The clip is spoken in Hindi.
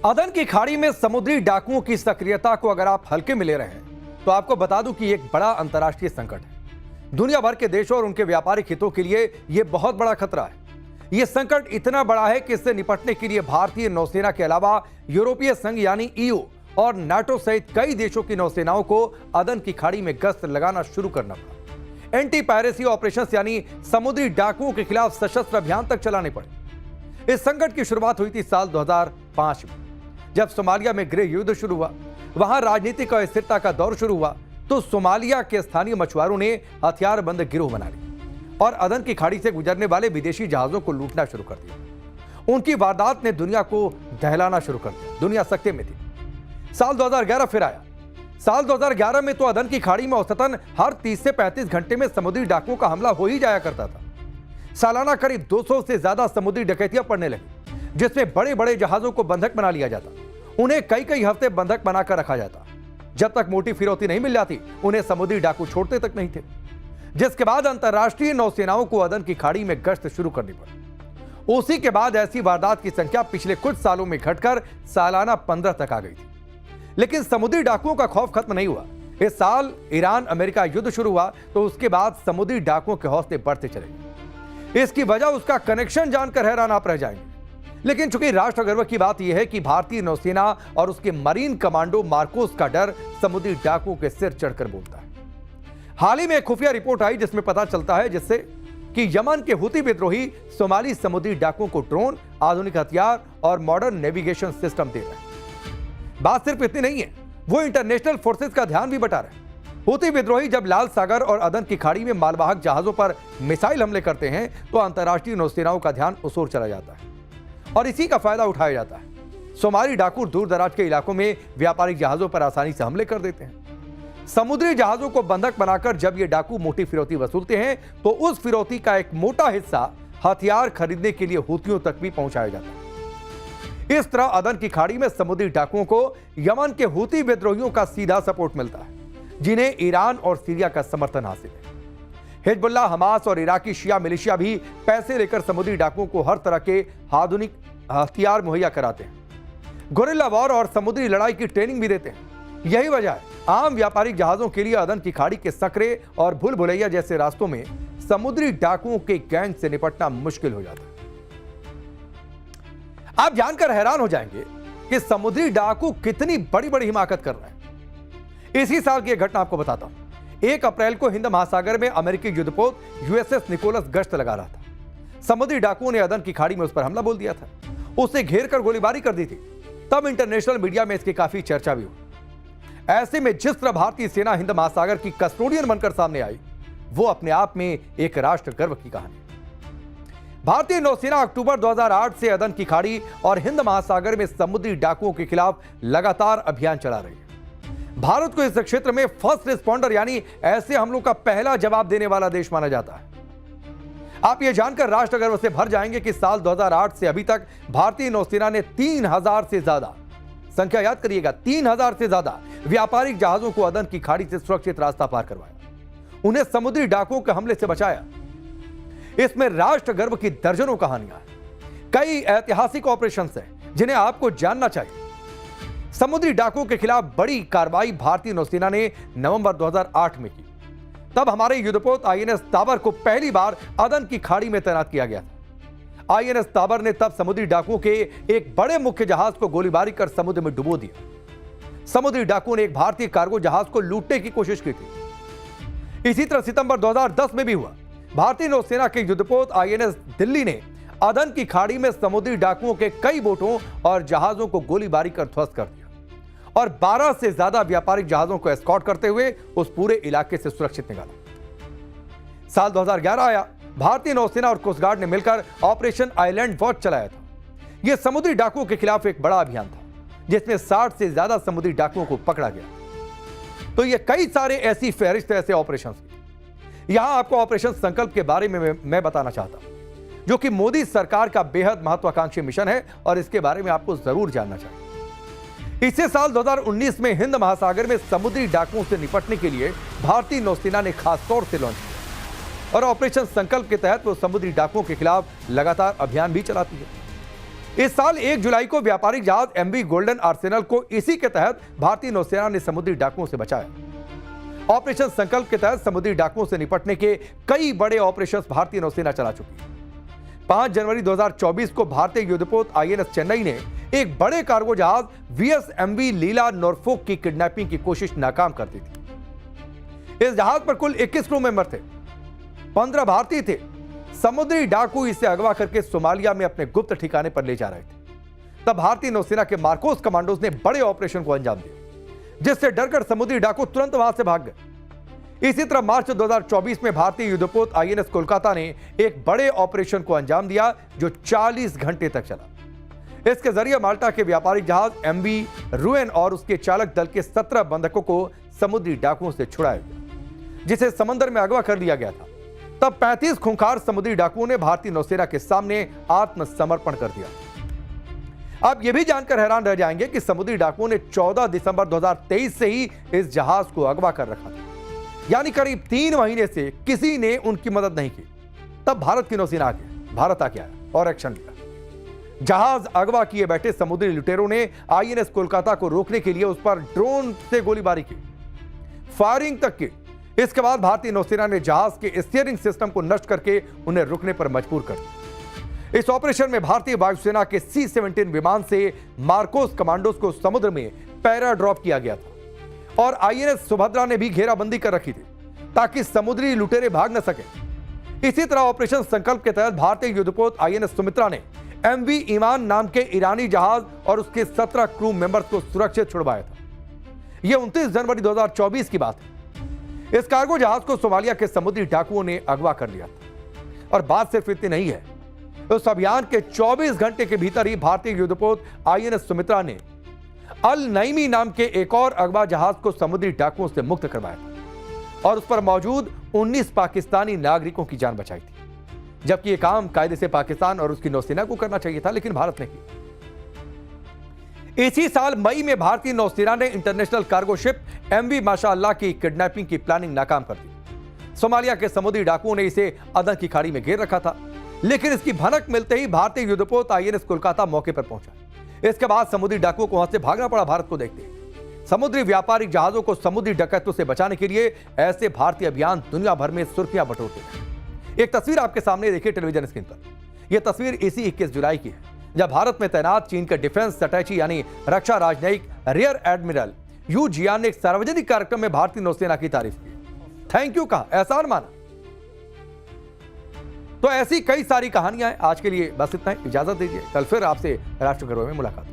अदन की खाड़ी में समुद्री डाकुओं की सक्रियता को अगर आप हल्के में ले रहे हैं तो आपको बता दूं कि एक बड़ा अंतर्राष्ट्रीय संकट है। दुनिया भर के देशों और उनके व्यापारिक हितों के लिए यह बहुत बड़ा खतरा है। यह संकट इतना बड़ा है कि इससे निपटने के लिए भारतीय नौसेना के अलावा यूरोपीय संघ यानी ईयू और नाटो सहित कई देशों की नौसेनाओं को अदन की खाड़ी में गश्त लगाना शुरू करना पड़ा। एंटी पायरेसी ऑपरेशन यानी समुद्री डाकुओं के खिलाफ सशस्त्र अभियान तक चलाने पड़े। इस संकट की शुरुआत हुई थी साल 2005 में, जब सोमालिया में गृह युद्ध शुरू हुआ। वहां राजनीतिक अस्थिरता का दौर शुरू हुआ तो सोमालिया के स्थानीय मछुआरों ने हथियारबंद गिरोह बना लिए और अदन की खाड़ी से गुजरने वाले विदेशी जहाजों को लूटना शुरू कर दिया। उनकी वारदात ने दुनिया को दहलाना शुरू कर दिया। दुनिया सकते में थी। साल 2011 फिर आया। साल 2011 में तो अदन की खाड़ी में औसतन हर 30 से 35 घंटे में समुद्री डाकुओं का हमला हो ही जाया करता था। सालाना करीब 200 से ज्यादा समुद्री डकैतियां पड़ने लगी, जिसमें बड़े बड़े जहाजों को बंधक बना लिया जाता। उन्हें कई कई हफ्ते बंधक बनाकर रखा जाता। जब तक मोटी फिरौती नहीं मिल जाती उन्हें समुद्री डाकू छोड़ते तक नहीं थे, जिसके बाद अंतर्राष्ट्रीय नौसेनाओं को अदन की खाड़ी में गश्त शुरू करनी पड़ी। उसी के बाद ऐसी वारदात की संख्या पिछले कुछ सालों में घटकर सालाना 15 तक आ गई थी। लेकिन समुद्री डाकुओं का खौफ खत्म नहीं हुआ। इस साल ईरान अमेरिका युद्ध शुरू हुआ तो उसके बाद समुद्री डाकुओं के हौसले बढ़ते चले गए। इसकी वजह उसका कनेक्शन जानकर हैरान आप रह जाएंगे। लेकिन चूंकि राष्ट्र गर्व की बात यह है कि भारतीय नौसेना और उसके मरीन कमांडो मार्कोस का डर समुद्री डाकुओं के सिर चढ़कर बोलता है। हाल ही में एक खुफिया रिपोर्ट आई जिसमें पता चलता है जिससे कि यमन के हुती विद्रोही सोमाली समुद्री डाकुओं को ड्रोन, आधुनिक हथियार और मॉडर्न नेविगेशन सिस्टम दे रहे हैं। बात सिर्फ इतनी नहीं है, वो इंटरनेशनल फोर्सेस का ध्यान भी बटा रहे हैं। हुती विद्रोही जब लाल सागर और अदन की खाड़ी में मालवाहक जहाजों पर मिसाइल हमले करते हैं तो अंतर्राष्ट्रीय नौसेनाओं का ध्यान उस ओर चला जाता है और इसी का फायदा उठाया जाता है। सोमाली डाकू दूर दराज के इलाकों में व्यापारिक जहाजों पर आसानी से हमले कर देते हैं। समुद्री जहाजों को बंधक बनाकर जब ये डाकू मोटी फिरौती वसूलते हैं तो उस फिरौती का एक मोटा हिस्सा हथियार खरीदने के लिए हुतियों तक भी पहुंचाया जाता है। इस तरह अदन की खाड़ी में समुद्री डाकुओं को यमन के हुती विद्रोहियों का सीधा सपोर्ट मिलता है, जिन्हें ईरान और सीरिया का समर्थन हासिल है। हिजबुल्लाह, हमास और इराकी शिया मिलिशिया भी पैसे लेकर समुद्री डाकुओं को हर तरह के आधुनिक हथियार मुहैया कराते हैं, गोरिल्ला वॉर और समुद्री लड़ाई की ट्रेनिंग भी देते हैं। यही वजह है आम व्यापारिक जहाजों के लिए अदन की खाड़ी के सकरे और भूल भुलैया जैसे रास्तों में समुद्री डाकुओं के गैंग से निपटना मुश्किल हो जाता है। आप जानकर हैरान हो जाएंगे कि समुद्री डाकू कितनी बड़ी बड़ी हिमाकत कर रहे हैं। इसी साल की एक घटना आपको बताता हूं। 1 अप्रैल को हिंद महासागर में अमेरिकी युद्धपोत यूएसएस निकोलस गश्त लगा रहा था। समुद्री डाकुओं ने अदन की खाड़ी में उस पर हमला बोल दिया था, उसे घेर कर गोलीबारी कर दी थी। तब इंटरनेशनल मीडिया में इसकी काफी चर्चा भी हुई। ऐसे में जिस तरह भारतीय सेना हिंद महासागर की कस्टोडियन बनकर सामने आई, वो अपने आप में एक राष्ट्र गर्व की कहानी। भारतीय नौसेना अक्टूबर 2008 से अदन की खाड़ी और हिंद महासागर में समुद्री डाकुओं के खिलाफ लगातार अभियान चला रही है। भारत को इस क्षेत्र में फर्स्ट रिस्पॉन्डर यानी ऐसे हमलों का पहला जवाब देने वाला देश माना जाता है। आप यह जानकर राष्ट्र गर्व से भर जाएंगे कि साल 2008 से अभी तक भारतीय नौसेना ने 3000 से ज्यादा, संख्या याद करिएगा, 3000 से ज्यादा व्यापारिक जहाजों को अदन की खाड़ी से सुरक्षित रास्ता पार करवाया, उन्हें समुद्री डाकुओं के हमले से बचाया। इसमें राष्ट्र गर्व की दर्जनों कहानियां हैं। कई ऐतिहासिक ऑपरेशन हैं जिन्हें आपको जानना चाहिए। समुद्री डाकुओं के खिलाफ बड़ी कार्रवाई भारतीय नौसेना ने नवंबर 2008 में की। तब हमारे युद्धपोत आईएनएस ताबर को पहली बार अदन की खाड़ी में तैनात किया गया था। आईएनएस ताबर ने तब समुद्री डाकुओं के एक बड़े मुख्य जहाज को गोलीबारी कर समुद्र में डुबो दिया। समुद्री डाकुओं ने एक भारतीय कार्गो जहाज को लूटने की कोशिश की थी। इसी तरह सितंबर 2010 में भी हुआ। भारतीय नौसेना के युद्धपोत आईएनएस दिल्ली ने अदन की खाड़ी में समुद्री डाकुओं के कई बोटों और जहाजों को गोलीबारी कर ध्वस्त कर दिया और 12 से ज्यादा व्यापारिक जहाजों को एस्कॉर्ट करते हुए उस पूरे इलाके से सुरक्षित निकाला। साल 2011 आया। भारतीय नौसेना और कोस्ट गार्ड ने मिलकर ऑपरेशन आइलैंड वॉच चलाया था। यह समुद्री डाकुओं के खिलाफ एक बड़ा अभियान था जिसमें 60 से ज्यादा समुद्री डाकुओं को पकड़ा गया। तो ये कई सारे ऐसी फहरिस्त ऐसे ऑपरेशन थे। यहां आपको ऑपरेशन संकल्प के बारे में मैं बताना चाहता हूं, जो कि मोदी सरकार का बेहद महत्वाकांक्षी मिशन है और इसके बारे में आपको जरूर जानना चाहिए। इसे साल 2019 में हिंद महासागर में समुद्री डाकुओं से निपटने के लिए भारतीय नौसेना ने खास तौर से लॉन्च किया और ऑपरेशन संकल्प के तहत वो समुद्री डाकुओं के खिलाफ लगातार अभियान भी चलाती है। इस साल 1 जुलाई को व्यापारिक जहाज एमवी गोल्डन आर्सेनल को इसी के तहत भारतीय नौसेना ने समुद्री डाकुओं से बचाया। ऑपरेशन संकल्प के तहत समुद्री डाकुओं से निपटने के कई बड़े ऑपरेशन भारतीय नौसेना चला चुकी है। 5 जनवरी 2024 को भारतीय युद्धपोत आईएनएस चेन्नई ने एक बड़े कार्गो जहाज वीएसएमवी लीला नॉरफोक की किडनैपिंग की कोशिश नाकाम कर दी थी। इस जहाज पर कुल 21 क्रू मेंबर थे, 15 भारतीय थे। समुद्री डाकू इसे अगवा करके सोमालिया में अपने गुप्त ठिकाने पर ले जा रहे थे। तब भारतीय नौसेना के मार्कोस कमांडोज ने बड़े ऑपरेशन को अंजाम दिया, जिससे डरकर समुद्री डाकू तुरंत वहां से भाग गए। इसी तरह मार्च 2024 में भारतीय युद्धपोत आईएनएस कोलकाता ने एक बड़े ऑपरेशन को अंजाम दिया जो 40 घंटे तक चला। इसके जरिए माल्टा के व्यापारिक जहाज एमवी रुएन और उसके चालक दल के 17 बंधकों को समुद्री डाकुओं से छुड़ाया गया, जिसे समंदर में अगवा कर लिया गया था। तब 35 खूंखार समुद्री डाकुओं ने भारतीय नौसेना के सामने आत्मसमर्पण कर दिया। आप यह भी जानकर हैरान रह जाएंगे कि समुद्री डाकुओं ने 14 दिसंबर 2023 से ही इस जहाज को अगवा कर रखा था, यानी करीब 3 महीने से किसी ने उनकी मदद नहीं की। तब भारत की नौसेना भारत आके आया और एक्शन लिया। जहाज अगवा किए बैठे समुद्री लुटेरों ने आईएनएस कोलकाता को रोकने के लिए उस पर ड्रोन से गोलीबारी की, फायरिंग तक की। इसके बाद भारतीय नौसेना ने जहाज के स्टीयरिंग सिस्टम को नष्ट करके उन्हें रुकने पर मजबूर कर दिया। इस ऑपरेशन में भारतीय वायुसेना के C-17 विमान से मार्कोस कमांडोज को समुद्र में पैरा ड्रॉप किया गया था और आईएनएस सुभद्रा ने भी घेराबंदी कर रखी थी ताकि समुद्री लुटेरे भाग न सके। इसी तरह ऑपरेशन संकल्प के तहत भारतीय युद्धपोत आईएनएस सुमित्रा ने एमवी ईमान नाम के ईरानी जहाज और उसके 17 क्रू मेंबर्स को सुरक्षित छुड़वाया था। यह 29 जनवरी 2024 की बात है। इस कार्गो जहाज को सोमालिया के समुद्री डाकुओं ने अगवा कर लिया था। और बात सिर्फ इतनी नहीं है, उस अभियान के 24 घंटे के भीतर ही भारतीय युद्धपोत आईएनएस सुमित्रा ने अल नईमी नाम के एक और अगवा जहाज को समुद्री डाकुओं से मुक्त करवाया था और उस पर मौजूद 19 पाकिस्तानी नागरिकों की जान बचाई थी। जबकि यह काम कायदे से पाकिस्तान और उसकी नौसेना को करना चाहिए था, लेकिन भारत ने किया। इसी साल मई में भारतीय नौसेना ने इंटरनेशनल कार्गो शिप एमवी माशाअल्लाह की किडनैपिंग की प्लानिंग नाकाम कर दी। सोमालिया के समुद्री डाकुओं ने इसे अदन की खाड़ी में घेर रखा था, लेकिन इसकी भनक मिलते ही भारतीय युद्धपोत आईएनएस कोलकाता मौके पर पहुंचा। इसके बाद समुद्री डाकुओं को वहां से भागना पड़ा। भारत को देखते समुद्री व्यापारिक जहाजों को समुद्री डकैतों से बचाने के लिए ऐसे भारतीय अभियान दुनिया भर में सुर्खियां बटोरते हैं। एक तस्वीर आपके सामने देखिए टेलीविजन स्क्रीन पर। यह तस्वीर इसी 21 जुलाई की है, जब भारत में तैनात चीन के डिफेंस स्ट्रैटेजी यानी रक्षा राजनयिक रियर एडमिरल यू जियान ने एक सार्वजनिक कार्यक्रम में भारतीय नौसेना की तारीफ की, थैंक यू कहा, एहसान माना। तो ऐसी कई सारी कहानियां हैं। आज के लिए बस इतना ही, इजाजत दीजिए। कल फिर आपसे राष्ट्र गर्व में मुलाकात।